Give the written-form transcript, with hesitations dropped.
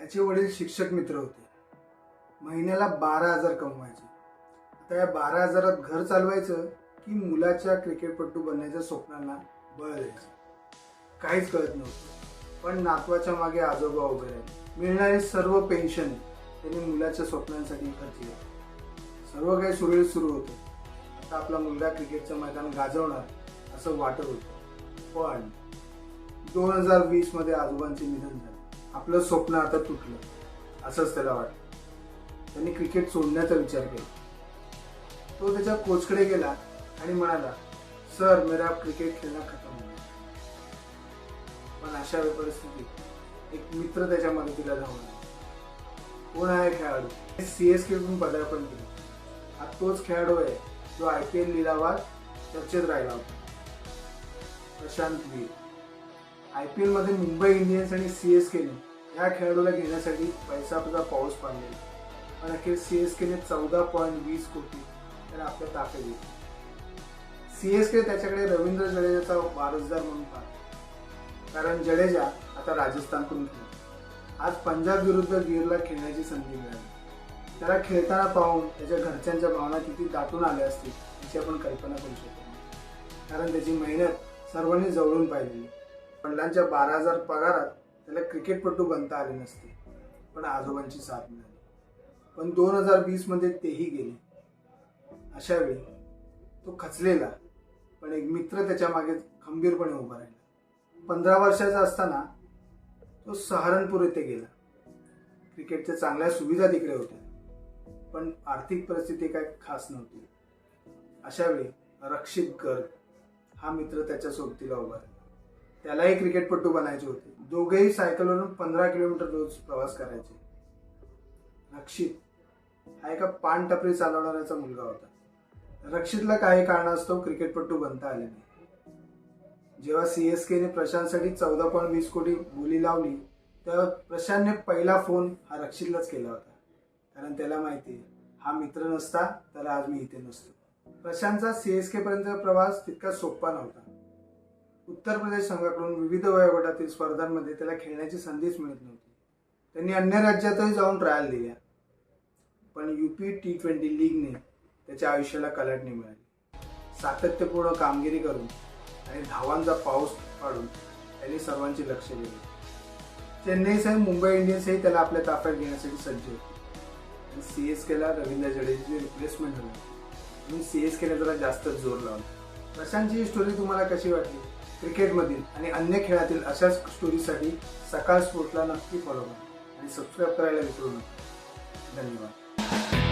याचे वडील शिक्षक मित्र होते. महिन्याला 12,000 कमवायचे. आता या 12,000त घर चालवायचं की मुलाच्या क्रिकेटपटू बनण्याच्या स्वप्नांना बळ द्यायचं काहीच कळत नव्हतं. पण नातवाच्या मागे आजोबा उभे राहिले. मिळणारी सर्व पेन्शन त्यांनी मुलाच्या स्वप्नांसाठी खर्च केली. सर्व काही सुरळीत सुरू होतं. आता आपला मुलगा क्रिकेटचं मैदान गाजवणार असं वाटत होतं. पण 2020 मध्ये आजोबांचे निधन झाले. आपलं स्वप्न आता तुटलं असंच त्याला वाटलं. त्यांनी क्रिकेट सोडण्याचा विचार केला. तो त्याच्या कोचकडे गेला आणि म्हणाला, सर मेरा क्रिकेट खेळणं खतम हो गया. पण अशा परिस्थितीत एक मित्र त्याच्या मदतीला धावून आला. कोण आहे खेळाडू? CSK कडून पदार्पण केलं. हा तोच खेळाडू आहे जो IPL लिलावात चर्चेत राहिला होता, प्रशांत वीर. IPL मध्ये मुंबई इंडियन्स आणि CSK ने या खेळाडूला घेण्यासाठी पैशाचा पाऊस पाडलेला. पण अखेर CSK ने 14.20 कोटी त्याला आपल्या ताफ्यात घेतली. CSK त्याच्याकडे रवींद्र जडेजाचा वारसदार म्हणून पाहतो, कारण जडेजा आता राजस्थानकडून खेळतो. आज पंजाब विरुद्ध गिरला खेळण्याची संधी मिळाली. त्याला खेळताना पाहून त्याच्या घरच्यांच्या भावना किती दाटून आल्या असतील याची आपण कल्पना करू शकतो, कारण त्याची मेहनत सर्वांनी जवळून पाहिलेली. वडिलांच्या 12,000 पगारात त्याला क्रिकेटपटू बनता आले नसते, पण आजोबांची साथ मिळाली. पण 2020 मध्ये तेही गेले. अशा वेळी तो खचलेला, पण एक मित्र त्याच्या मागे खंबीरपणे उभा राहिला. 15 वर्षाचा असताना तो सहारनपूर येथे गेला. क्रिकेटच्या चांगल्या सुविधा तिकडे होत्या, पण आर्थिक परिस्थिती काय खास नव्हती. अशा वेळी रक्षित गर्ग हा मित्र त्याच्या सोबतीला उभा राहिला. त्यालाही क्रिकेटपटू बनायचे होते. दोघेही सायकलवरून 15 किलोमीटर रोज प्रवास करायचे. रक्षित हा एका पान टपरी चालवणाऱ्याचा मुलगा होता. रक्षितला काही कारणास्तव क्रिकेटपटू बनता आले नाही. जेव्हा CSK ने प्रशांतसाठी 14.20 कोटी बोली लावली, तेव्हा प्रशांतने पहिला फोन हा रक्षितलाच केला होता, कारण त्याला माहिती हा मित्र नसता तर आज मी इथे नसतो. प्रशांतचा CSK पर्यंत प्रवास तितका सोपा नव्हता. उत्तर प्रदेश संघाकडून विविध वयोगटातील स्पर्धांमध्ये त्याला खेळण्याची संधीच मिळत नव्हती. त्यांनी अन्य राज्यातही जाऊन ट्रायल दिल्या, पण UP T20 लीगने त्याच्या आयुष्याला कलाटणी मिळाली. सातत्यपूर्ण कामगिरी करून आणि धावांचा पाऊस पाडून त्यांनी सर्वांचे लक्ष दिले. चेन्नईसह मुंबई इंडियन्सही त्याला आपल्या ताफ्यात घेण्यासाठी सज्ज होते. CSKला रवींद्र जडेजाची रिप्लेसमेंट झाली, म्हणून CSKने जरा जास्तच जोर लावला. प्रशांतची ही स्टोरी तुम्हाला कशी वाटली? क्रिकेटमधील आणि अन्य खेळातील अशाच स्टोरीसाठी सकाळ स्पोर्ट्सला नक्की फॉलो करा आणि सबस्क्राईब करायला विसरू नका. धन्यवाद.